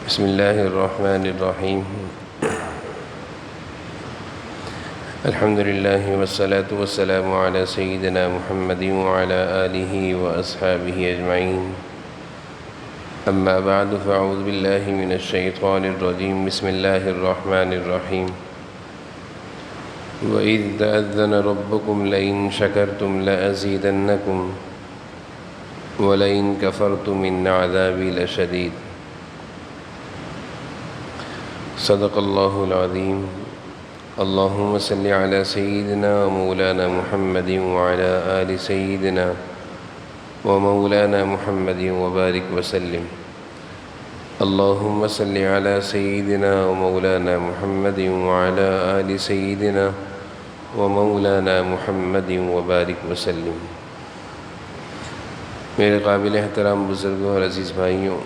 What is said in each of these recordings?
بسم اللہ الرحمن الرحیم الحمد للہ والصلاة والسلام علی سیدنا محمد وعلی آلہ واصحابہ اجمعین اما بعد فاعوذ باللہ من الشیطان الرجیم بسم اللہ الرحمن الرحیم وَإِذْ تَأَذَّنَ رَبُّكُمْ لَئِن شَكَرْتُمْ لَأَزِيدَنَّكُمْ وَلَئِن كَفَرْتُمْ إِنَّ عَذَابِي لَشَدِيدٌ صدق اللہ العظیم اللہم صلی علی سیدنا مولانا محمد وعلی آل سیدنا ومولانا محمد وبارک وسلم اللہم صلی علی سیدنا مولانا محمد وعلی آل سیدنا ومولانا محمد وبارک وسلم۔ میرے قابل احترام بزرگوں اور عزیز بھائیوں،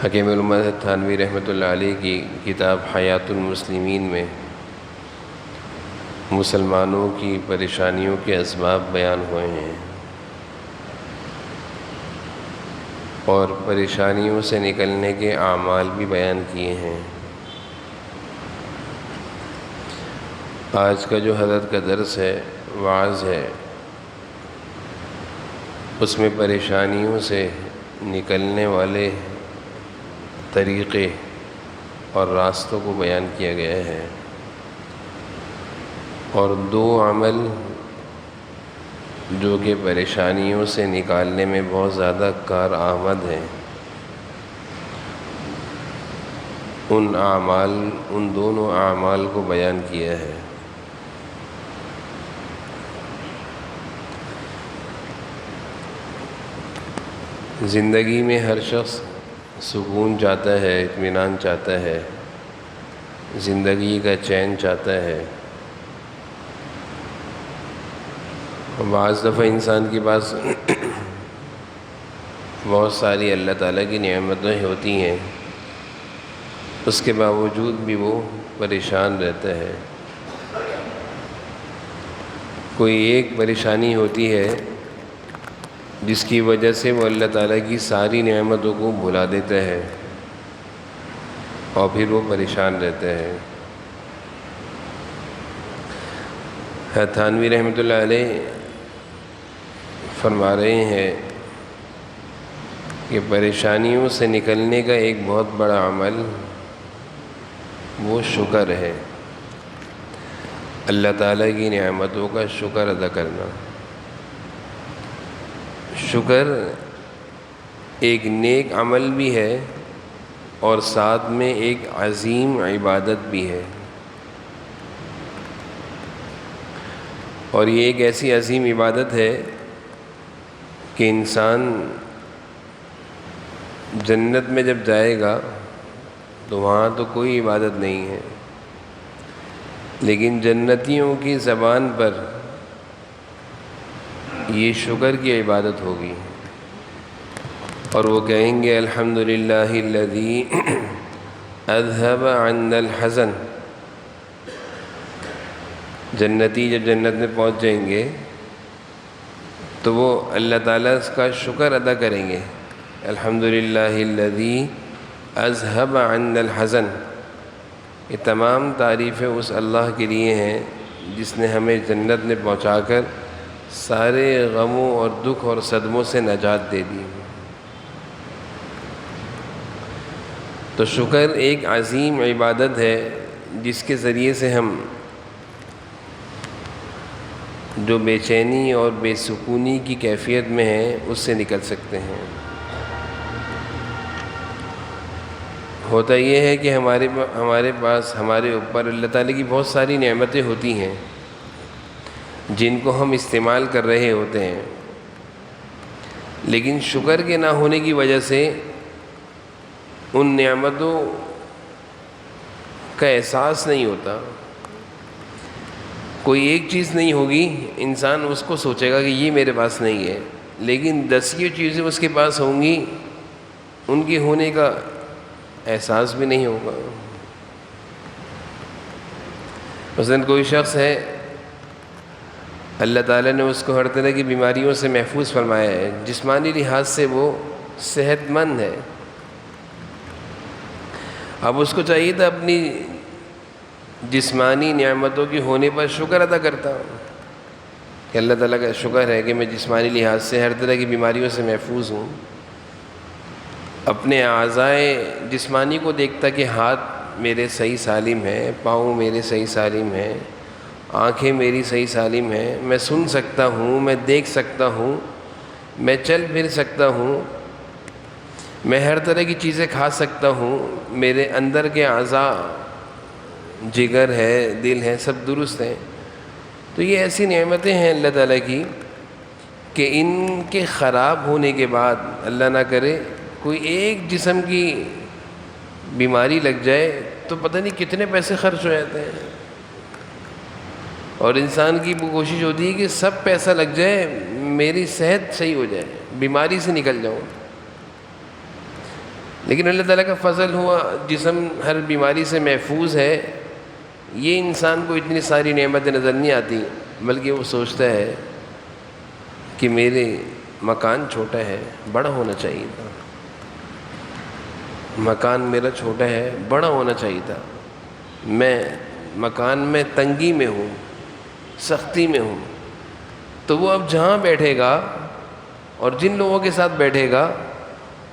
حکیم الامت تھانوی رحمۃ اللہ علیہ کی کتاب حیات المسلمین میں مسلمانوں کی پریشانیوں کے اسباب بیان ہوئے ہیں اور پریشانیوں سے نکلنے کے اعمال بھی بیان کیے ہیں۔ آج کا جو حضرت کا درس ہے، وعظ ہے، اس میں پریشانیوں سے نکلنے والے طریقے اور راستوں کو بیان کیا گیا ہے، اور دو عمل جو کہ پریشانیوں سے نکالنے میں بہت زیادہ کارآمد ہیں، ان دونوں اعمال کو بیان کیا ہے۔ زندگی میں ہر شخص سکون چاہتا ہے، اطمینان چاہتا ہے، زندگی کا چین چاہتا ہے۔ بعض دفعہ انسان کے پاس بہت ساری اللہ تعالیٰ کی نعمتیں ہوتی ہیں، اس کے باوجود بھی وہ پریشان رہتا ہے۔ کوئی ایک پریشانی ہوتی ہے جس کی وجہ سے وہ اللہ تعالیٰ کی ساری نعمتوں کو بھلا دیتا ہے اور پھر وہ پریشان رہتا ہے۔ تھانوی رحمۃ اللہ علیہ فرما رہے ہیں کہ پریشانیوں سے نکلنے کا ایک بہت بڑا عمل وہ شکر ہے، اللہ تعالیٰ کی نعمتوں کا شکر ادا کرنا۔ شکر ایک نیک عمل بھی ہے اور ساتھ میں ایک عظیم عبادت بھی ہے، اور یہ ایک ایسی عظیم عبادت ہے کہ انسان جنت میں جب جائے گا تو وہاں تو کوئی عبادت نہیں ہے، لیکن جنتیوں کی زبان پر یہ شکر کی عبادت ہوگی، اور وہ کہیں گے الحمدللہ الذی اذھب عنا الحزن۔ جنتی جب جنت میں پہنچ جائیں گے تو وہ اللہ تعالیٰ کا شکر ادا کریں گے، الحمدللہ الذی اذھب عنا الحزن۔ یہ تمام تعریفیں اس اللہ کے لیے ہیں جس نے ہمیں جنت میں پہنچا کر سارے غموں اور دکھ اور صدموں سے نجات دے دی۔ تو شکر ایک عظیم عبادت ہے جس کے ذریعے سے ہم جو بے چینی اور بے سکونی کی کیفیت میں ہیں اس سے نکل سکتے ہیں۔ ہوتا یہ ہے کہ ہمارے پاس ہمارے اوپر اللہ تعالیٰ کی بہت ساری نعمتیں ہوتی ہیں جن کو ہم استعمال کر رہے ہوتے ہیں، لیکن شکر کے نہ ہونے کی وجہ سے ان نعمتوں کا احساس نہیں ہوتا۔ کوئی ایک چیز نہیں ہوگی، انسان اس کو سوچے گا کہ یہ میرے پاس نہیں ہے، لیکن 10 چیزیں اس کے پاس ہوں گی، ان کے ہونے کا احساس بھی نہیں ہوگا۔ مثلاً کوئی شخص ہے، اللہ تعالیٰ نے اس کو ہر طرح کی بیماریوں سے محفوظ فرمایا ہے، جسمانی لحاظ سے وہ صحت مند ہے. اب اس کو چاہیے تھا اپنی جسمانی نعمتوں کی ہونے پر شکر ادا کرتا ہوں کہ اللہ تعالیٰ کا شکر ہے کہ میں جسمانی لحاظ سے ہر طرح کی بیماریوں سے محفوظ ہوں. اپنے اعضائے جسمانی کو دیکھتا کہ ہاتھ میرے صحیح سالم ہیں، پاؤں میرے صحیح سالم ہیں، آنکھیں میری صحیح سالم ہیں، میں سن سکتا ہوں، میں دیکھ سکتا ہوں، میں چل پھر سکتا ہوں، میں ہر طرح کی چیزیں کھا سکتا ہوں، میرے اندر کے اعضاء جگر ہے، دل ہے، سب درست ہیں. تو یہ ایسی نعمتیں ہیں اللہ تعالیٰ کی کہ ان کے خراب ہونے کے بعد اللہ نہ کرے کوئی ایک جسم کی بیماری لگ جائے تو پتہ نہیں کتنے پیسے خرچ ہو جاتے ہیں. اور انسان کی وہ کوشش ہوتی ہے کہ سب پیسہ لگ جائے، میری صحت صحیح ہو جائے، بیماری سے نکل جاؤں. لیکن اللہ تعالیٰ کا فضل ہوا، جسم ہر بیماری سے محفوظ ہے. یہ انسان کو اتنی ساری نعمتیں نظر نہیں آتی، بلکہ وہ سوچتا ہے کہ میرے مکان چھوٹا ہے، بڑا ہونا چاہیے تھا، مکان میرا چھوٹا ہے، بڑا ہونا چاہیے تھا، میں مکان میں تنگی میں ہوں، سختی میں ہوں. تو وہ اب جہاں بیٹھے گا اور جن لوگوں کے ساتھ بیٹھے گا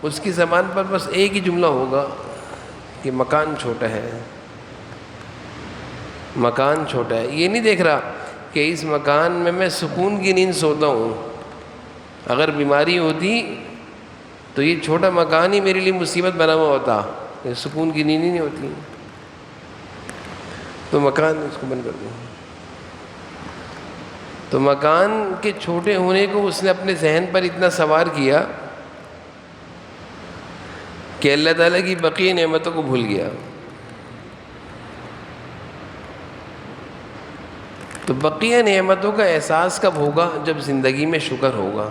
اس کی زبان پر بس ایک ہی جملہ ہوگا کہ مکان چھوٹا ہے، مکان چھوٹا ہے. یہ نہیں دیکھ رہا کہ اس مکان میں سکون کی نیند سوتا ہوں. اگر بیماری ہوتی تو یہ چھوٹا مکان ہی میرے لیے مصیبت بنا ہوا ہوتا، سکون کی نیند ہی نہیں ہوتی. تو مکان اس کو بند کر دوں. تو مکان کے چھوٹے ہونے کو اس نے اپنے ذہن پر اتنا سوار کیا کہ اللہ تعالیٰ کی بقیہ نعمتوں کو بھول گیا. تو بقیہ نعمتوں کا احساس کب ہوگا؟ جب زندگی میں شکر ہوگا.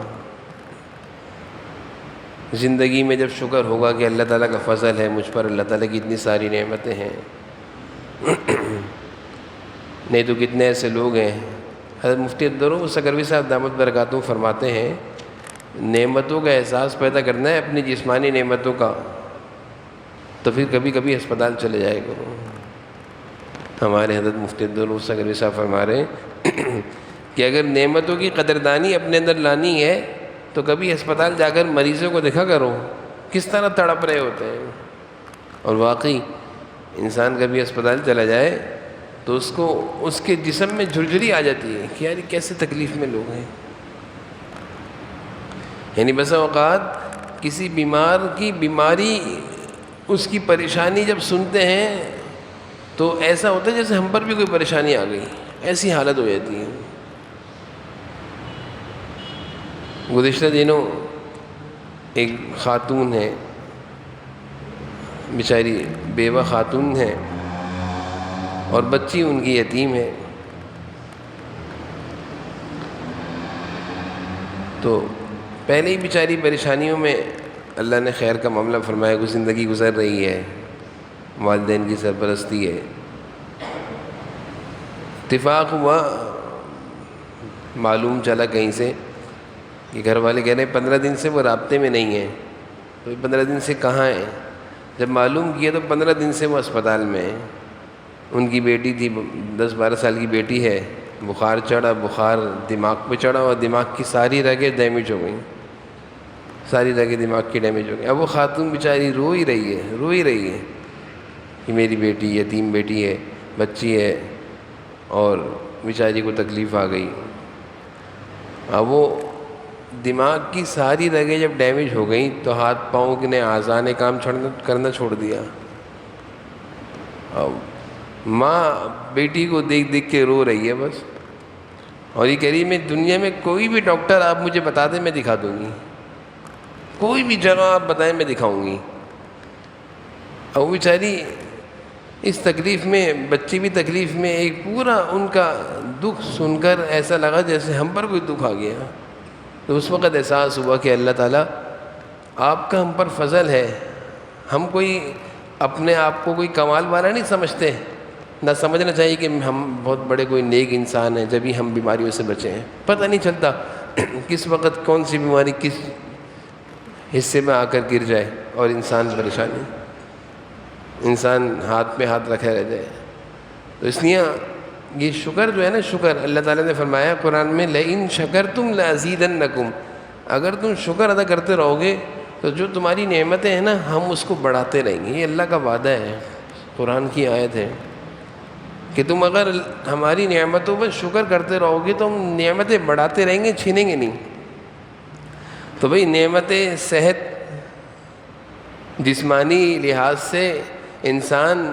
زندگی میں جب شکر ہوگا کہ اللہ تعالیٰ کا فضل ہے مجھ پر، اللہ تعالیٰ کی اتنی ساری نعمتیں ہیں. نہیں تو کتنے ایسے لوگ ہیں. حضرت مفتی عبدالرؤف سکروی صاحب دامت برکاتہ فرماتے ہیں نعمتوں کا احساس پیدا کرنا ہے اپنی جسمانی نعمتوں کا، تو پھر کبھی کبھی ہسپتال چلے جائے کرو. ہمارے حضرت مفتی عبدالرؤف سکروی صاحب فرما رہے ہیں کہ اگر نعمتوں کی قدردانی اپنے اندر لانی ہے تو کبھی ہسپتال جا کر مریضوں کو دیکھا کرو کس طرح تڑپ رہے ہوتے ہیں. اور واقعی انسان کبھی ہسپتال چلا جائے تو اس کو اس کے جسم میں جھرجھری آ جاتی ہے کہ یار یہ کیسے تکلیف میں لوگ ہیں. یعنی بسا اوقات کسی بیمار کی بیماری، اس کی پریشانی جب سنتے ہیں تو ایسا ہوتا ہے جیسے ہم پر بھی کوئی پریشانی آ گئی، ایسی حالت ہو جاتی ہے. گزشتہ دنوں ایک خاتون ہے، بیچاری بیوہ خاتون ہے اور بچی ان کی یتیم ہے. تو پہلے ہی بیچاری پریشانیوں میں اللہ نے خیر کا معاملہ فرمایا، کوئی زندگی گزر رہی ہے، والدین کی سرپرستی ہے. اتفاق ہوا، معلوم چلا کہیں سے کہ گھر والے کہہ رہے ہیں 15 دن سے وہ رابطے میں نہیں ہیں. تو 15 دن سے کہاں ہیں؟ جب معلوم کیا تو 15 دن سے وہ اسپتال میں ہیں. ان کی بیٹی تھی، 10-12 سال کی بیٹی ہے، بخار چڑھا، بخار دماغ پہ چڑھا اور دماغ کی ساری رگیں ڈیمیج ہو گئیں، ساری رگیں دماغ کی ڈیمیج ہو گئی. اب وہ خاتون بیچاری رو ہی رہی ہے کہ میری بیٹی یتیم بیٹی ہے، بچی ہے اور بیچاری کو تکلیف آ گئی. اب وہ دماغ کی ساری رگیں جب ڈیمیج ہو گئیں تو ہاتھ پاؤں کے اعضاء نے کام کرنا چھوڑ دیا. اب ماں بیٹی کو دیکھ کے رو رہی ہے بس، اور یہ کہہ رہی ہے میں دنیا میں کوئی بھی ڈاکٹر آپ مجھے بتا دیں میں دکھا دوں گی، کوئی بھی جگہ آپ بتائیں میں دکھاؤں گی. اب وہ بیچاری اس تکلیف میں، بچی بھی تکلیف میں، ایک پورا ان کا دکھ سن کر ایسا لگا جیسے ہم پر کوئی دکھ آ گیا. تو اس وقت احساس ہوا کہ اللہ تعالیٰ آپ کا ہم پر فضل ہے. ہم کوئی اپنے آپ کو کوئی کمال والا نہیں سمجھتے، نہ سمجھنا چاہیے کہ ہم بہت بڑے کوئی نیک انسان ہیں جبھی ہم بیماریوں سے بچے ہیں. پتہ نہیں چلتا کس وقت کون سی بیماری کس حصے میں آ کر گر جائے اور انسان پریشانی، انسان ہاتھ پہ ہاتھ رکھے رہ جائے۔ تو اس لیے یہ شکر جو ہے نا، شکر اللہ تعالیٰ نے فرمایا قرآن میں لئن شکرتم لازیدنکم، اگر تم شکر ادا کرتے رہو گے تو جو تمہاری نعمتیں ہیں نا ہم اس کو بڑھاتے رہیں گے۔ یہ اللہ کا وعدہ ہے، قرآن کی آیت ہے کہ تم اگر ہماری نعمتوں پر شکر کرتے رہو گے تو ہم نعمتیں بڑھاتے رہیں گے، چھینیں گے نہیں۔ تو بھئی نعمت صحت، جسمانی لحاظ سے انسان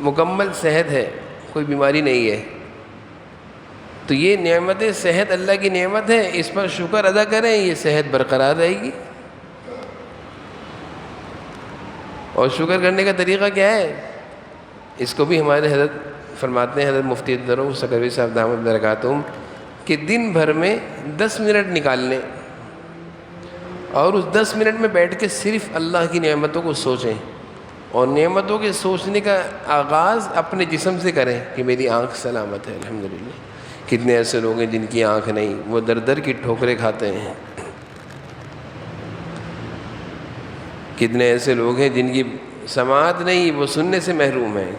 مکمل صحت ہے، کوئی بیماری نہیں ہے، تو یہ نعمت صحت اللہ کی نعمت ہے، اس پر شکر ادا کریں، یہ صحت برقرار رہے گی۔ اور شکر کرنے کا طریقہ کیا ہے؟ اس کو بھی ہمارے حضرت فرماتے ہیں، حضرت مفتی درو سکروی صاحب دامت برکاتہم، کہ دن بھر میں 10 منٹ نکال لیں اور اس 10 منٹ میں بیٹھ کے صرف اللہ کی نعمتوں کو سوچیں، اور نعمتوں کے سوچنے کا آغاز اپنے جسم سے کریں کہ میری آنکھ سلامت ہے الحمدللہ۔ کتنے ایسے لوگ ہیں جن کی آنکھ نہیں، وہ در در کی ٹھوکریں کھاتے ہیں۔ کتنے ایسے لوگ ہیں جن کی سماعت نہیں، وہ سننے سے محروم ہیں۔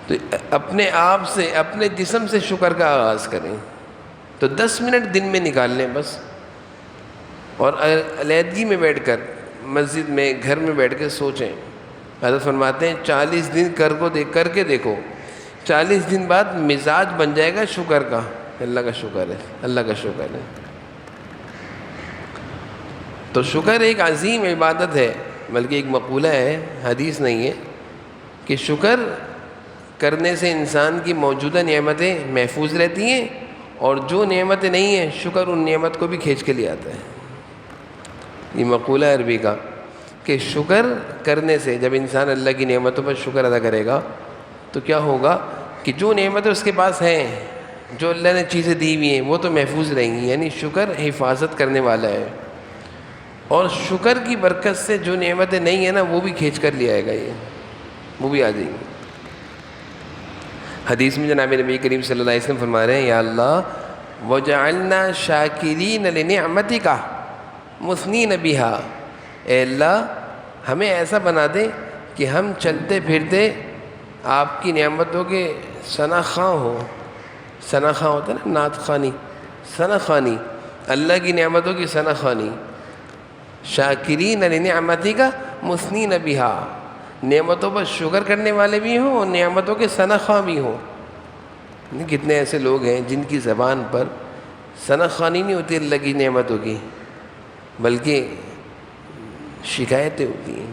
تو اپنے آپ سے، اپنے جسم سے شکر کا آغاز کریں۔ تو 10 منٹ دن میں نکال لیں بس، اور علیحدگی میں بیٹھ کر مسجد میں، گھر میں بیٹھ کے سوچیں۔ حضرت فرماتے ہیں 40 دن کر کے دیکھو، 40 دن بعد مزاج بن جائے گا شکر کا۔ اللہ کا شکر ہے، اللہ کا شکر ہے۔ تو شکر ایک عظیم عبادت ہے، بلکہ ایک مقولہ ہے، حدیث نہیں ہے، کہ شکر کرنے سے انسان کی موجودہ نعمتیں محفوظ رہتی ہیں، اور جو نعمتیں نہیں ہیں شکر ان نعمت کو بھی کھینچ کے لے آتا ہے۔ یہ مقولہ عربی کا کہ شکر کرنے سے، جب انسان اللہ کی نعمتوں پر شکر ادا کرے گا تو کیا ہوگا کہ جو نعمتیں اس کے پاس ہیں، جو اللہ نے چیزیں دی ہوئی ہیں، وہ تو محفوظ رہیں گی، یعنی شکر حفاظت کرنے والا ہے۔ اور شکر کی برکت سے جو نعمتیں نہیں ہیں نا وہ بھی کھینچ کر لے آئے گا، یہ وہ بھی آ جائیں گی۔ حدیث میں جناب نبی کریم صلی اللہ علیہ وسلم فرما رہے ہیں، یا اللہ وَجَعَلْنَا شَاكِرِينَ لِنِعْمَتِكَ مُثْنِينَ بِهَا، اے اللہ ہمیں ایسا بنا دے کہ ہم چلتے پھرتے آپ کی نعمتوں کے ثنا خواں ہوں۔ ثنا خواں ہوتا ہے نا، نعت خوانی، ثنا خوانی، اللہ کی نعمتوں کی ثنا خوانی۔ شاکرین لنعمتک مثنین بہا، نعمتوں پر شکر کرنے والے بھی ہوں اور نعمتوں کے ثنا خواں بھی ہوں۔ کتنے ایسے لوگ ہیں جن کی زبان پر ثنا خوانی نہیں ہوتی اللہ کی نعمتوں کی، بلکہ شکایتیں ہوتی ہیں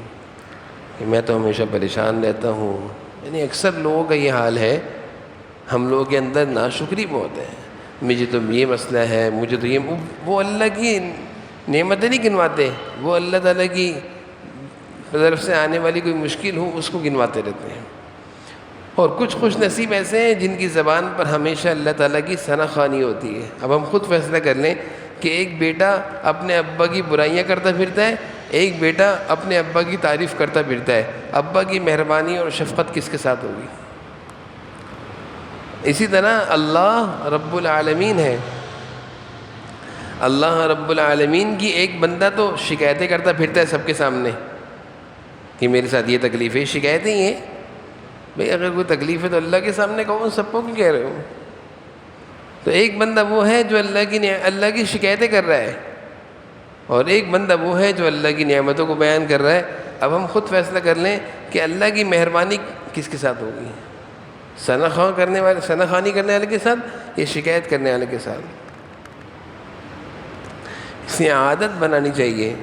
کہ میں تو ہمیشہ پریشان رہتا ہوں۔ یعنی اکثر لوگوں کا یہ حال ہے، ہم لوگوں کے اندر ناشکری بہت ہے، مجھے تو یہ مسئلہ ہے، مجھے تو یہ، وہ اللہ کی نعمتیں نہیں گنواتے، وہ اللہ تعالیٰ کی طرف سے آنے والی کوئی مشکل ہو اس کو گنواتے رہتے ہیں۔ اور کچھ خوش نصیب ایسے ہیں جن کی زبان پر ہمیشہ اللہ تعالیٰ کی ثنا خوانی ہوتی ہے۔ اب ہم خود فیصلہ کر لیں کہ ایک بیٹا اپنے ابا کی برائیاں کرتا پھرتا ہے، ایک بیٹا اپنے ابا کی تعریف کرتا پھرتا ہے، ابا کی مہربانی اور شفقت کس کے ساتھ ہوگی؟ اسی طرح اللہ رب العالمین ہے، اللہ رب العالمین کی ایک بندہ تو شکایتیں کرتا پھرتا ہے سب کے سامنے کہ میرے ساتھ یہ تکلیف ہے، شکایتیں ہی ہیں۔ بھئی اگر کوئی تکلیف ہے تو اللہ کے سامنے کہو، سب کو کیوں کہہ رہے ہو؟ تو ایک بندہ وہ ہے جو اللہ کی شکایتیں کر رہا ہے، اور ایک بندہ وہ ہے جو اللہ کی نعمتوں کو بیان کر رہا ہے۔ اب ہم خود فیصلہ کر لیں کہ اللہ کی مہربانی کس کے ساتھ ہوگی، ثنا خوانی کرنے والے کے ساتھ یا شکایت کرنے والے کے ساتھ؟ اس لیے عادت بنانی چاہیے۔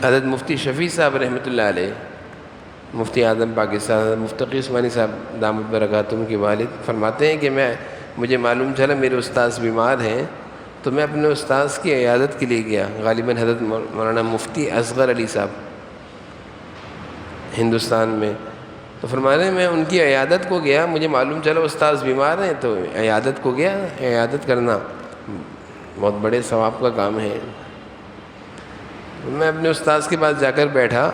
حضرت مفتی شفیع صاحب رحمۃ اللہ علیہ، مفتی اعظم پاکستان، مفتقی عثمانی صاحب دامت برکاتہم کے والد فرماتے ہیں کہ مجھے معلوم چلا میرے استاذ بیمار ہیں، تو میں اپنے استاذ کی عیادت کے لیے گیا، غالباً حضرت مولانا مفتی اصغر علی صاحب ہندوستان میں۔ تو فرمانے ہیں میں ان کی عیادت کو گیا، مجھے معلوم چلا استاذ بیمار ہیں، تو عیادت کو گیا۔ عیادت کرنا بہت بڑے ثواب کا کام ہے۔ میں اپنے استاذ کے پاس جا کر بیٹھا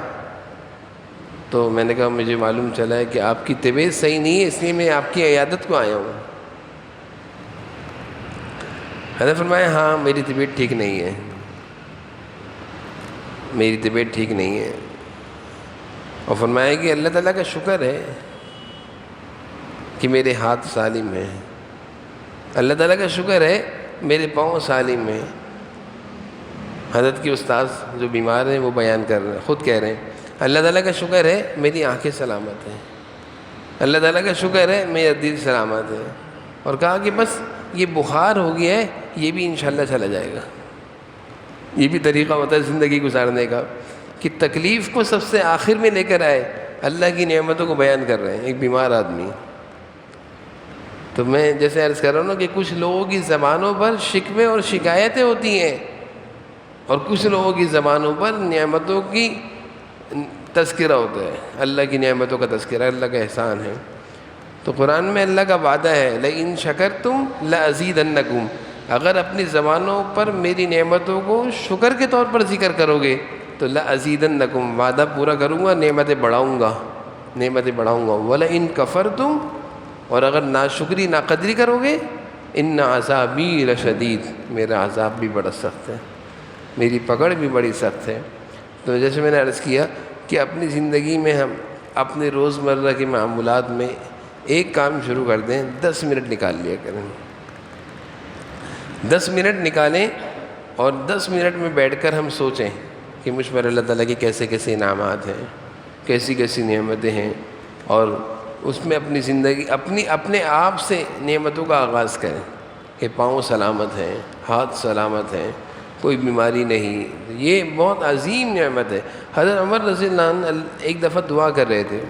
تو میں نے کہا مجھے معلوم چلا ہے کہ آپ کی طبیعت صحیح نہیں ہے، اس لیے میں آپ کی عیادت کو آیا ہوں۔ حضرت فرمایا ہاں میری طبیعت ٹھیک نہیں ہے، میری طبیعت ٹھیک نہیں ہے. اور فرمایا کہ اللہ تعالیٰ کا شکر ہے کہ میرے ہاتھ سالم ہیں، اللہ تعالیٰ کا شکر ہے میرے پاؤں سالم ہیں. حضرت کے استاذ جو بیمار ہیں وہ بیان کر رہے ہیں، خود کہہ رہے ہیں اللہ تعالیٰ کا شکر ہے میری آنکھیں سلامت ہیں، اللہ تعالیٰ کا شکر ہے میرا دل سلامت ہے. اور کہا کہ بس یہ بخار ہو گیا ہے، یہ بھی انشاءاللہ چلا جائے گا. یہ بھی طریقہ ہوتا ہے زندگی گزارنے کا کہ تکلیف کو سب سے آخر میں لے کر آئے، اللہ کی نعمتوں کو بیان کر رہے ہیں. ایک بیمار آدمی، تو میں جیسے عرض کر رہا ہوں نا کہ کچھ لوگوں کی زبانوں پر شکوے اور شکایتیں ہوتی ہیں، اور کچھ لوگوں کی زبانوں پر نعمتوں کی تذکرہ ہوتا ہے، اللہ کی نعمتوں کا تذکرہ، اللہ کا احسان ہے. تو قرآن میں اللہ کا وعدہ ہے لَإِن شَكَرْتُمْ لَأَزِيدَنَّكُمْ، اگر اپنی زبانوں پر میری نعمتوں کو شکر کے طور پر ذکر کرو گے تو لَأَزِيدَنَّكُمْ، وعدہ پورا کروں گا، نعمتیں بڑھاؤں گا، نعمتیں بڑھاؤں گا. وَلَئِن كَفَرْتُمْ، اور اگر ناشکری ناقدری کرو گے إِنَّ عَذَابِي لَشَدِيدٌ، میرا عذاب بھی بڑا سخت ہے، میری پکڑ بھی بڑی سخت ہے. تو جیسے میں نے عرض کیا کہ اپنی زندگی میں ہم اپنے روزمرہ کے معمولات میں ایک کام شروع کر دیں، 10 منٹ نکال لیا کریں، 10 منٹ نکالیں اور 10 منٹ میں بیٹھ کر ہم سوچیں کہ مجھ پر اللہ تعالیٰ کے کیسے کیسے انعامات ہیں، کیسی کیسی نعمتیں ہیں، اور اس میں اپنی زندگی اپنے آپ سے نعمتوں کا آغاز کریں کہ پاؤں سلامت ہیں، ہاتھ سلامت ہیں، کوئی بیماری نہیں. یہ بہت عظیم نعمت ہے. حضرت عمر رضی اللہ عنہ ایک دفعہ دعا کر رہے تھے،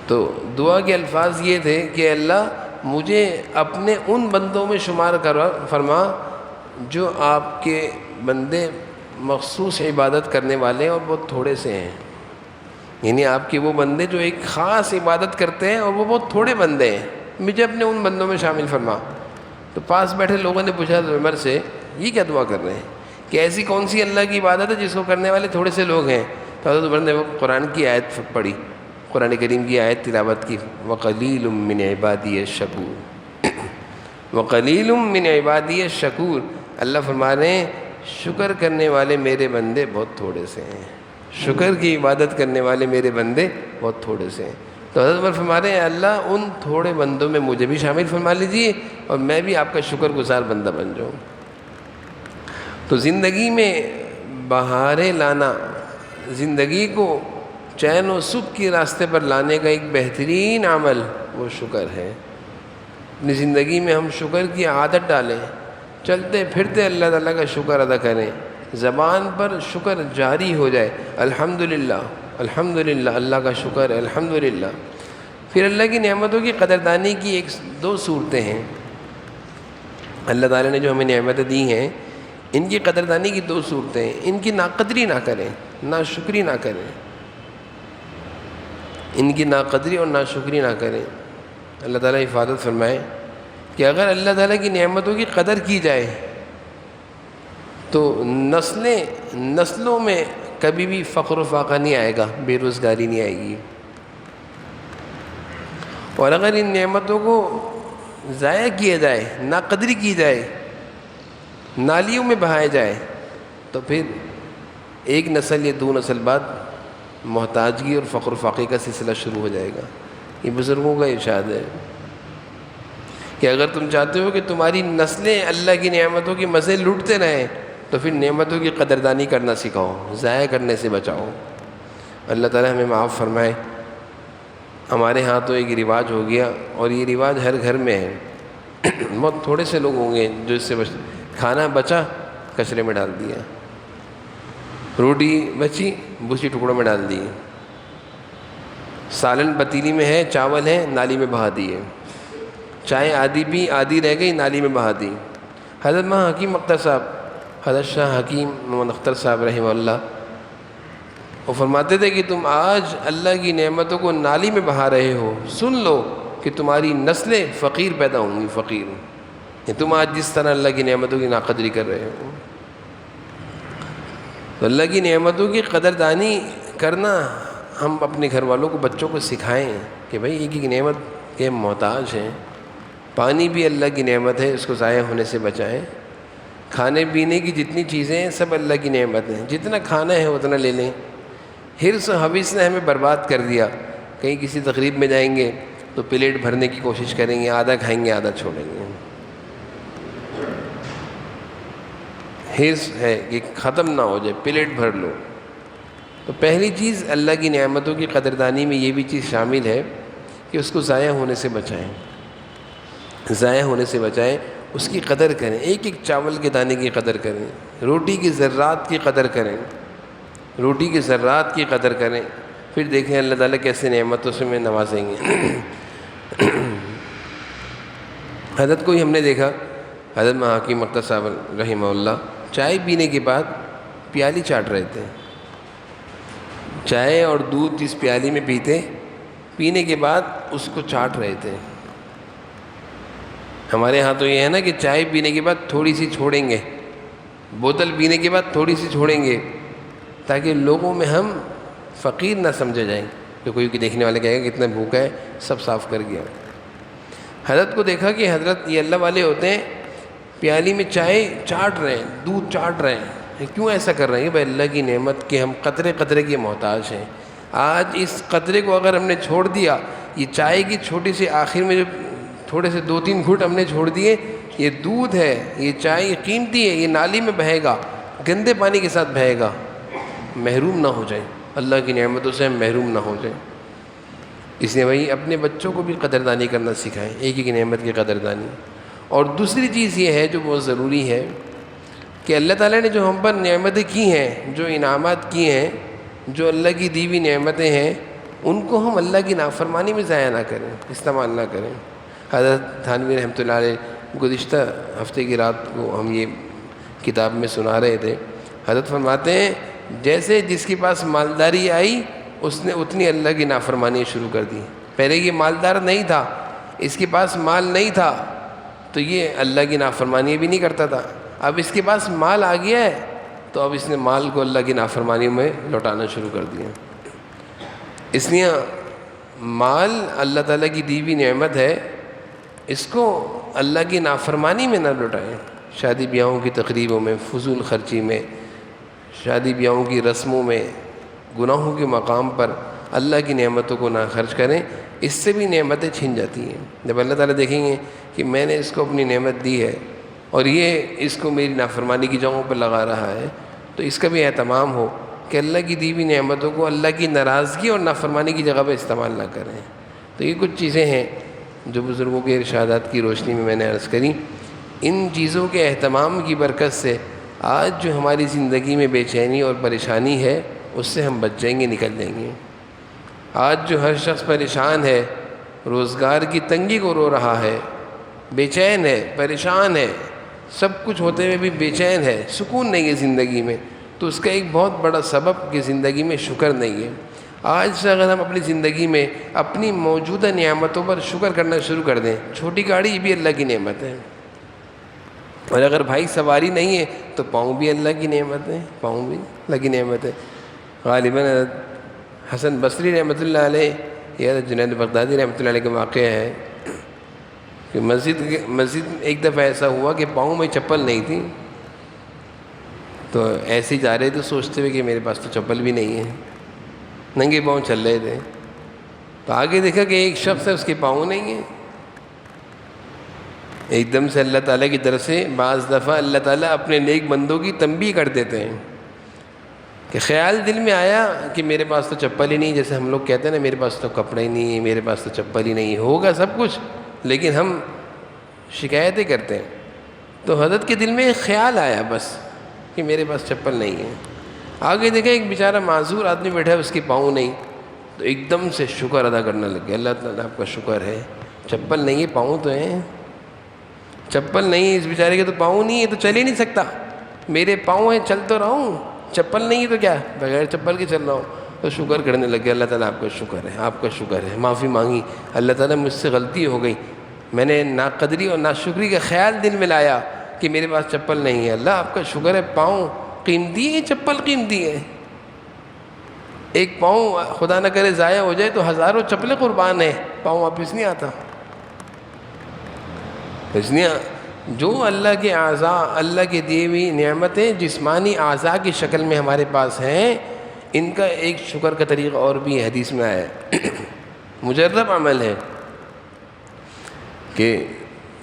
تو دعا کے الفاظ یہ تھے کہ اللہ مجھے اپنے ان بندوں میں شمار فرما جو آپ کے بندے مخصوص عبادت کرنے والے ہیں اور بہت تھوڑے سے ہیں. یعنی آپ کے وہ بندے جو ایک خاص عبادت کرتے ہیں اور وہ بہت تھوڑے بندے ہیں، مجھے اپنے ان بندوں میں شامل فرما. تو پاس بیٹھے لوگوں نے پوچھا عمر سے یہ کیا دعا کر رہے ہیں کہ ایسی کون سی اللہ کی عبادت ہے جس کو کرنے والے تھوڑے سے لوگ ہیں. تو حضرت عمر نے وہ قرآن کی آیت پڑھی، قرآن کریم کی آیت تلاوت کی، وَقَلِيلٌ مِّنْ عِبَادِيَ الشَّكُورُ، وَقَلِيلٌ مِّنْ عِبَادِيَ الشَّكُورُ. اللہ فرما رہے ہیں شکر کرنے والے میرے بندے بہت تھوڑے سے ہیں، شکر کی عبادت کرنے والے میرے بندے بہت تھوڑے سے ہیں. تو حضرت عمر فرما رہے ہیں اللہ ان تھوڑے بندوں میں مجھے بھی شامل فرما لیجیے اور میں بھی آپ کا شکر گزار بندہ بن جاؤں. تو زندگی میں بہاریں لانا، زندگی کو چین و سکھ کے راستے پر لانے کا ایک بہترین عمل وہ شکر ہے. اپنی زندگی میں ہم شکر کی عادت ڈالیں، چلتے پھرتے اللہ تعالیٰ کا شکر ادا کریں، زبان پر شکر جاری ہو جائے، الحمدللہ الحمدللہ، اللہ کا شکر ہے، الحمدللہ. پھر اللہ کی نعمتوں کی قدردانی کی دو صورتیں ہیں. اللہ تعالیٰ نے جو ہمیں نعمتیں دی ہیں ان کی قدردانی کی دو صورتیں ہیں. ان کی ناقدری نہ کریں، ناشکری نہ کریں، ان کی ناقدری اور ناشکری نہ کریں. اللہ تعالیٰ حفاظت فرمائے کہ اگر اللہ تعالیٰ کی نعمتوں کی قدر کی جائے تو نسلوں میں کبھی بھی فقر و فاقہ نہیں آئے گا، بے روزگاری نہیں آئے گی. اور اگر ان نعمتوں کو ضائع کیا جائے، ناقدری کی جائے، نالیوں میں بہائے جائے تو پھر ایک نسل یا دو نسل بعد محتاجگی اور فقر و فاقے کا سلسلہ شروع ہو جائے گا. یہ بزرگوں کا ارشاد ہے کہ اگر تم چاہتے ہو کہ تمہاری نسلیں اللہ کی نعمتوں کی مزے لوٹتے رہیں تو پھر نعمتوں کی قدردانی کرنا سکھاؤ، ضائع کرنے سے بچاؤ. اللہ تعالیٰ ہمیں معاف فرمائے. ہمارے ہاں تو ایک رواج ہو گیا اور یہ رواج ہر گھر میں ہے، بہت تھوڑے سے لوگ ہوں گے جو اس سے کھانا بچا کچرے میں ڈال دیا، روٹی بچی بھوسی ٹکڑوں میں ڈال دی، سالن پتیلی میں ہے، چاول ہے، نالی میں بہا دیے، چائے آدھی پی آدھی رہ گئی نالی میں بہا دی. حضرت ماں حکیم اختر صاحب، حضرت شاہ حکیم محمد اختر صاحب رحمہ اللہ، وہ فرماتے تھے کہ تم آج اللہ کی نعمتوں کو نالی میں بہا رہے ہو، سن لو کہ تمہاری نسلیں فقیر پیدا ہوں گی، فقیر. تم آج جس طرح اللہ کی نعمتوں کی ناقدری کر رہے ہو، تو اللہ کی نعمتوں کی قدردانی کرنا ہم اپنے گھر والوں کو، بچوں کو سکھائیں کہ بھائی ایک ایک نعمت کے محتاج ہیں. پانی بھی اللہ کی نعمت ہے، اس کو ضائع ہونے سے بچائیں۔ کھانے پینے کی جتنی چیزیں ہیں سب اللہ کی نعمت ہیں، جتنا کھانا ہے اتنا لے لیں۔ حرص و حوث نے ہمیں برباد کر دیا، کہیں کسی تقریب میں جائیں گے تو پلیٹ بھرنے کی کوشش کریں گے، آدھا کھائیں گے آدھا چھوڑیں گے۔ حرص ہے کہ ختم نہ ہو جائے، پلیٹ بھر لو۔ تو پہلی چیز اللہ کی نعمتوں کی قدردانی میں یہ بھی چیز شامل ہے کہ اس کو ضائع ہونے سے بچائیں، ضائع ہونے سے بچائیں، اس کی قدر کریں، ایک ایک چاول کے دانے کی قدر کریں، روٹی کی ذرات کی قدر کریں، روٹی کی ذرات کی قدر کریں، پھر دیکھیں اللہ تعالیٰ کیسے نعمتوں سے میں نوازیں گے۔ حضرت کو ہی ہم نے دیکھا، حضرت محاکم مکتب صاحب رحمہ اللہ چائے پینے کے بعد پیالی چاٹ رہے تھے، چائے اور دودھ جس پیالی میں پینے کے بعد اس کو چاٹ رہے تھے۔ ہمارے ہاں تو یہ ہے نا کہ چائے پینے کے بعد تھوڑی سی چھوڑیں گے، بوتل پینے کے بعد تھوڑی سی چھوڑیں گے، تاکہ لوگوں میں ہم فقیر نہ سمجھے جائیں، کہ کوئی دیکھنے والے کہے گا کتنا بھوکا ہے، سب صاف کر گیا۔ حضرت کو دیکھا کہ حضرت یہ اللہ والے ہوتے ہیں، پیالی میں چائے چاٹ رہے ہیں، دودھ چاٹ رہے ہیں۔ کیوں ایسا کر رہے ہیں؟ بھائی اللہ کی نعمت کے ہم قطرے قطرے کے محتاج ہیں۔ آج اس قطرے کو اگر ہم نے چھوڑ دیا، یہ چائے کی چھوٹی سی آخر میں جو تھوڑے سے 2-3 گھونٹ ہم نے چھوڑ دیے، یہ دودھ ہے، یہ چائے، یہ قیمتی ہے، یہ نالی میں بہے گا، گندے پانی کے ساتھ بہے گا۔ محروم نہ ہو جائیں، اللہ کی نعمتوں سے ہم محروم نہ ہو جائیں۔ اس لیے بھائی اپنے بچوں کو بھی قدردانی کرنا سکھائیں، ایک ایک نعمت کی قدردانی۔ اور دوسری چیز یہ ہے جو بہت ضروری ہے کہ اللہ تعالیٰ نے جو ہم پر نعمتیں کی ہیں، جو انعامات کی ہیں، جو اللہ کی دی ہوئی نعمتیں ہیں، ان کو ہم اللہ کی نافرمانی میں ضائع نہ کریں، استعمال نہ کریں۔ حضرت تھانوی رحمۃ اللہ علیہ گزشتہ ہفتے کی رات کو ہم یہ کتاب میں سنا رہے تھے، حضرت فرماتے ہیں جیسے جس کے پاس مالداری آئی اس نے اتنی اللہ کی نافرمانی شروع کر دی۔ پہلے یہ مالدار نہیں تھا، اس کے پاس مال نہیں تھا تو یہ اللہ کی نافرمانی بھی نہیں کرتا تھا، اب اس کے پاس مال آ گیا ہے تو اب اس نے مال کو اللہ کی نافرمانیوں میں لوٹانا شروع کر دیا۔ اس لیے مال اللہ تعالیٰ کی دی ہوئی نعمت ہے، اس کو اللہ کی نافرمانی میں نہ لوٹائیں۔ شادی بیاہوں کی تقریبوں میں، فضول خرچی میں، شادی بیاہوں کی رسموں میں، گناہوں کے مقام پر اللہ کی نعمتوں کو نہ خرچ کریں، اس سے بھی نعمتیں چھن جاتی ہیں۔ جب اللہ تعالیٰ دیکھیں گے کہ میں نے اس کو اپنی نعمت دی ہے اور یہ اس کو میری نافرمانی کی جگہوں پر لگا رہا ہے، تو اس کا بھی اہتمام ہو کہ اللہ کی دی ہوئی نعمتوں کو اللہ کی ناراضگی اور نافرمانی کی جگہ پہ استعمال نہ کریں۔ تو یہ کچھ چیزیں ہیں جو بزرگوں کے ارشادات کی روشنی میں نے عرض کری۔ ان چیزوں کے اہتمام کی برکت سے آج جو ہماری زندگی میں بے چینی اور پریشانی ہے اس سے ہم بچ جائیں گے، نکل جائیں گے۔ آج جو ہر شخص پریشان ہے، روزگار کی تنگی کو رو رہا ہے، بے چین ہے، پریشان ہے، سب کچھ ہوتے ہوئے بھی بے چین ہے، سکون نہیں ہے زندگی میں، تو اس کا ایک بہت بڑا سبب کہ زندگی میں شکر نہیں ہے۔ آج سے اگر ہم اپنی زندگی میں اپنی موجودہ نعمتوں پر شکر کرنا شروع کر دیں، چھوٹی گاڑی یہ بھی اللہ کی نعمت ہے، اور اگر بھائی سواری نہیں ہے تو پاؤں بھی اللہ کی نعمت ہے، پاؤں بھی اللہ کی نعمت ہے۔ غالباً حسن بصری رحمۃ اللہ علیہ یا جنید بغدادی رحمۃ اللہ علیہ کا واقعہ ہے کہ مسجد ایک دفعہ ایسا ہوا کہ پاؤں میں چپل نہیں تھی، تو ایسے ہی جا رہے تھے سوچتے ہوئے کہ میرے پاس تو چپل بھی نہیں ہے، ننگے پاؤں چل رہے تھے، تو آگے دیکھا کہ ایک شخص ہے اس کے پاؤں نہیں ہیں۔ ایک دم سے اللہ تعالیٰ کی طرف سے بعض دفعہ اللہ تعالیٰ اپنے نیک بندوں کی تنبیہ کر دیتے ہیں کہ خیال دل میں آیا کہ میرے پاس تو چپل ہی نہیں، جیسے ہم لوگ کہتے ہیں نا میرے پاس تو کپڑے ہی نہیں ہے، میرے پاس تو چپل ہی نہیں، ہوگا سب کچھ لیکن ہم شکایتیں کرتے ہیں۔ تو حضرت کے دل میں ایک خیال آیا بس کہ میرے پاس چپل نہیں ہے۔ آگے دیکھا ایک بیچارہ معذور آدمی بیٹھا ہے، اس کے پاؤں نہیں، تو ایک دم سے شکر ادا کرنے لگ گیا، اللہ تعالیٰ آپ کا شکر ہے، چپل نہیں ہے پاؤں تو ہیں، چپل نہیں ہے اس بیچارے کے تو پاؤں نہیں ہے تو چل ہی نہیں سکتا، میرے پاؤں ہیں چل تو رہا ہوں، چپل نہیں ہے تو کیا بغیر چپل کے چل رہا ہوں۔ تو شکر کرنے لگ گیا، اللہ تعالیٰ آپ کا شکر ہے، آپ کا شکر ہے، معافی مانگی، اللہ تعالیٰ مجھ سے غلطی ہو گئی، میں نے ناقدری اور ناشکری کا خیال دل میں لایا کہ میرے پاس چپل نہیں ہے، اللہ آپ کا شکر ہے، پاؤں قیمتی ہے، چپل قیمتی ہے، ایک پاؤں خدا نہ کرے ضائع ہو جائے تو ہزاروں چپلیں قربان ہیں، پاؤں واپس نہیں آتا۔ اس لیے جو اللہ کے اعضاء، اللہ کے دیے ہوئی نعمتیں جسمانی اعضاء کی شکل میں ہمارے پاس ہیں، ان کا ایک شکر کا طریقہ اور بھی حدیث میں آیا ہے، مجرب عمل ہے کہ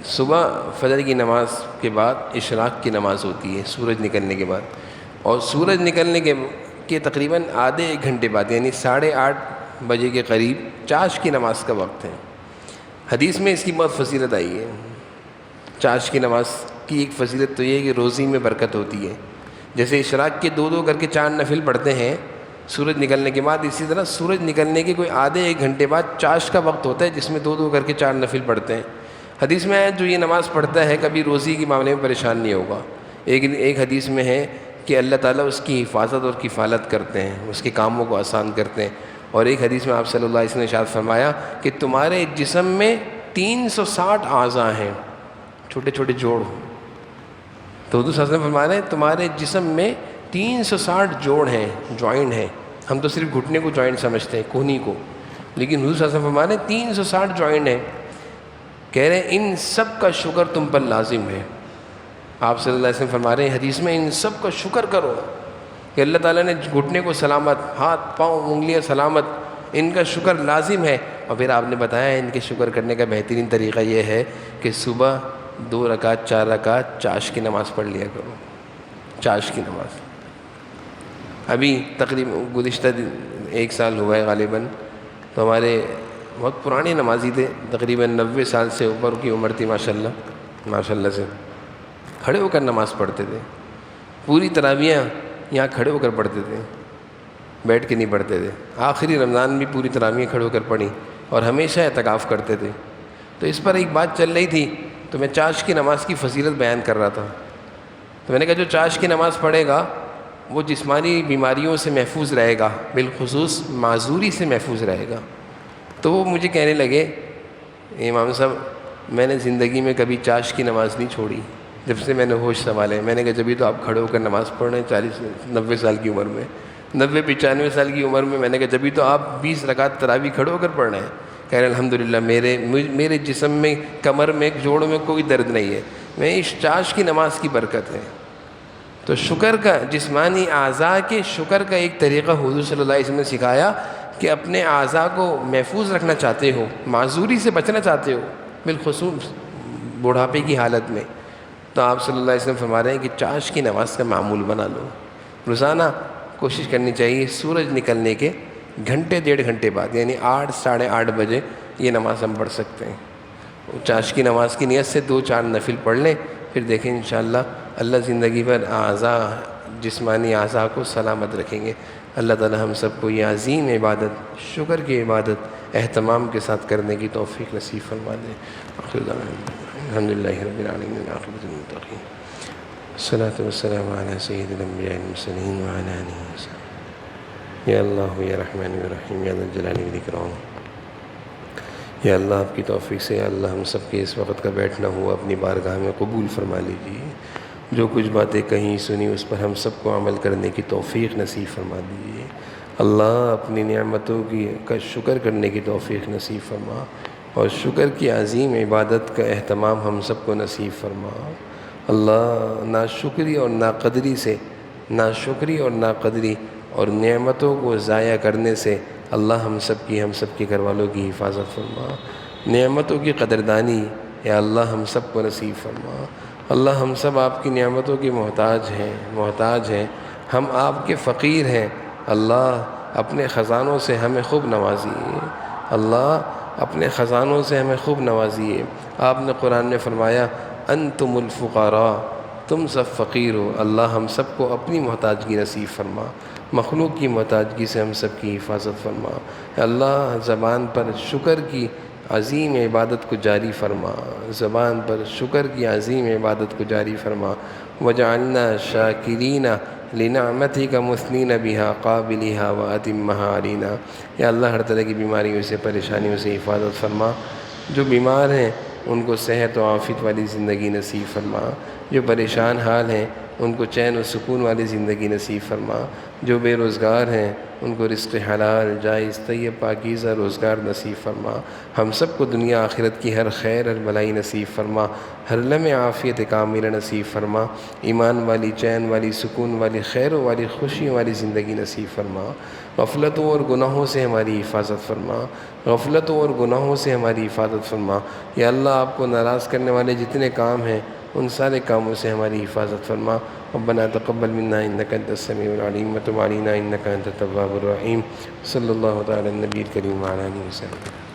صبح فجر کی نماز کے بعد اشراق کی نماز ہوتی ہے سورج نکلنے کے بعد، اور سورج نکلنے کے تقریباً آدھے ایک گھنٹے بعد یعنی 8:30 بجے کے قریب چاش کی نماز کا وقت ہے۔ حدیث میں اس کی بہت فضیلت آئی ہے۔ چاش کی نماز کی ایک فضیلت تو یہ ہے کہ روزی میں برکت ہوتی ہے، جیسے اشراق کے 2 کر کے 4 نفل پڑھتے ہیں سورج نکلنے کے بعد، اسی طرح سورج نکلنے کے کوئی آدھے ایک گھنٹے بعد چاش کا وقت ہوتا ہے جس میں 2 کر کے 4 نفل پڑھتے ہیں۔ حدیث میں ہے جو یہ نماز پڑھتا ہے کبھی روزی کے معاملے میں پریشان نہیں ہوگا۔ ایک حدیث میں ہے کہ اللہ تعالیٰ اس کی حفاظت اور کفالت کرتے ہیں، اس کے کاموں کو آسان کرتے ہیں۔ اور ایک حدیث میں آپ صلی اللہ علیہ وسلم نے ارشاد فرمایا کہ تمہارے جسم میں 360 اعضاء ہیں، چھوٹے چھوٹے جوڑ۔ تو حضور صلی اللہ علیہ وسلم فرما رہے ہیں تمہارے جسم میں 360 جوڑ ہیں، جوائنٹ ہیں۔ ہم تو صرف گھٹنے کو جوائنٹ سمجھتے ہیں، کونی کو، لیکن حضور صلی اللہ علیہ وسلم فرما رہے ہیں 360 جوائنٹ ہیں۔ کہہ رہے ہیں ان سب کا شکر تم پر لازم ہے۔ آپ صلی اللہ علیہ وسلم فرما رہے ہیں حدیث میں ان سب کا شکر کرو کہ اللہ تعالیٰ نے گھٹنے کو سلامت، ہاتھ پاؤں انگلیاں سلامت، ان کا شکر لازم ہے۔ اور پھر آپ نے بتایا ان کے شکر کرنے کا بہترین طریقہ یہ ہے کہ صبح 2 رکعت 4 رکعت چاش کی نماز پڑھ لیا کرو۔ چاش کی نماز ابھی تقریباً گزشتہ 1 سال ہوا ہے غالباً، تو ہمارے بہت پرانے نمازی تھے، تقریباً 90 سال سے اوپر کی عمر تھی ماشاءاللہ سے، کھڑے ہو کر نماز پڑھتے تھے۔ پوری تراویحیں یہاں کھڑے ہو کر پڑھتے تھے، بیٹھ کے نہیں پڑھتے تھے۔ آخری رمضان بھی پوری تراویحیں کھڑے ہو کر پڑھی اور ہمیشہ اعتکاف کرتے تھے۔ تو اس پر ایک بات چل رہی تھی، تو میں چاش کی نماز کی فضیلت بیان کر رہا تھا۔ تو میں نے کہا جو چاش کی نماز پڑھے گا وہ جسمانی بیماریوں سے محفوظ رہے گا، بالخصوص معذوری سے محفوظ رہے گا۔ تو وہ مجھے کہنے لگے امام صاحب میں نے زندگی میں کبھی چاش کی نماز نہیں چھوڑی جب سے میں نے ہوش سنبھالے۔ میں نے کہا جبھی تو آپ کھڑے ہو کر نماز پڑھ رہے ہیں 90 سال کی عمر میں، 95 سال کی عمر میں نے کہا جبھی تو آپ 20 رکعت تراویح کھڑے ہو کر پڑھ رہے ہیں۔ کہہ رہے الحمدللہ میرے جسم میں، کمر میں، جوڑ میں کوئی درد نہیں ہے، میں اس چاش کی نماز کی برکت ہے۔ تو شکر کا، جسمانی اعضاء کے شکر کا ایک طریقہ حضور صلی اللہ علیہ وسلم نے سکھایا کہ اپنے اعضاء کو محفوظ رکھنا چاہتے ہو، معذوری سے بچنا چاہتے ہو، بالخصوص بڑھاپے کی حالت میں، تو آپ صلی اللہ علیہ وسلم فرما رہے ہیں کہ چاش کی نماز کا معمول بنا لو۔ روزانہ کوشش کرنی چاہیے سورج نکلنے کے گھنٹے 1.5 گھنٹے بعد، یعنی 8 ساڑھے 8 بجے یہ نماز ہم پڑھ سکتے ہیں۔ چاش کی نماز کی نیت سے 2-4 نفل پڑھ لیں، پھر دیکھیں انشاءاللہ اللہ زندگی بھر اعضاء، جسمانی اعضاء کو سلامت رکھیں گے۔ اللہ تعالی ہم سب کو یہ عظیم عبادت، شکر کی عبادت اہتمام کے ساتھ کرنے کی توفیق نصیب فرما دے۔ الحمدللہ رب العالمین والعاقبۃ للمتقین، الصلاۃ والسلام علی سید الانبیاء والمرسلین وعلی آلہ وصحبہ۔ یا اللہ یا رحمن یا رحیم یا ذا الجلال والاکرام، یا اللہ آپ کی توفیق سے، یا اللہ ہم سب کے اس وقت کا بیٹھنا ہوا اپنی بارگاہ میں قبول فرما لیجیے۔ جو کچھ باتیں کہیں سنی اس پر ہم سب کو عمل کرنے کی توفیق نصیب فرما دیجیے۔ اللہ اپنی نعمتوں کا شکر کرنے کی توفیق نصیب فرما، اور شکر کی عظیم عبادت کا اہتمام ہم سب کو نصیب فرما۔ اللہ ناشکری اور ناقدری اور نعمتوں کو ضائع کرنے سے اللہ ہم سب کے گھر والوں کی حفاظت فرما۔ نعمتوں کی قدردانی یا اللہ ہم سب کو نصیب فرما۔ اللہ ہم سب آپ کی نعمتوں کے محتاج ہیں، ہم آپ کے فقیر ہیں۔ اللہ اپنے خزانوں سے ہمیں خوب نوازیے، اللہ اپنے خزانوں سے ہمیں خوب نوازیے۔ آپ نے قرآن میں فرمایا انتم الفقراء، تم سب فقیر ہو۔ اللہ ہم سب کو اپنی محتاجگی نصیب فرما، مخلوق کی محتاجگی سے ہم سب کی حفاظت فرما۔ اللہ زبان پر شکر کی عظیم عبادت کو جاری فرما، زبان پر شکر کی عظیم عبادت کو جاری فرما۔ وجعلنا شاکرین لنعمتک مثنین بہا قابلہا واتمہا علینا۔ یا اللہ ہر طرح کی بیماریوں سے، پریشانیوں سے حفاظت فرما۔ جو بیمار ہیں ان کو صحت و عافیت والی زندگی نصیب فرما، جو پریشان حال ہیں ان کو چین و سکون والی زندگی نصیب فرما۔ جو بے روزگار ہیں ان کو رزق حلال جائز طیب پاکیزہ روزگار نصیب فرما۔ ہم سب کو دنیا آخرت کی ہر خیر ہر بھلائی نصیب فرما، ہر لمحے عافیت کاملہ نصیب فرما، ایمان والی چین والی سکون والی خیر والی خوشی والی زندگی نصیب فرما۔ غفلتوں اور گناہوں سے ہماری حفاظت فرما، غفلتوں اور گناہوں سے ہماری حفاظت فرما۔ یا اللہ آپ کو ناراض کرنے والے جتنے کام ہیں ان سارے کاموں سے ہماری حفاظت فرما۔ ربنا تقبل منا انک انت السمیع العلیم وتب علینا انک انت التواب الرحیم۔ صلی اللہ تعالی علی النبی الکریم وعلی آلہ وسلم۔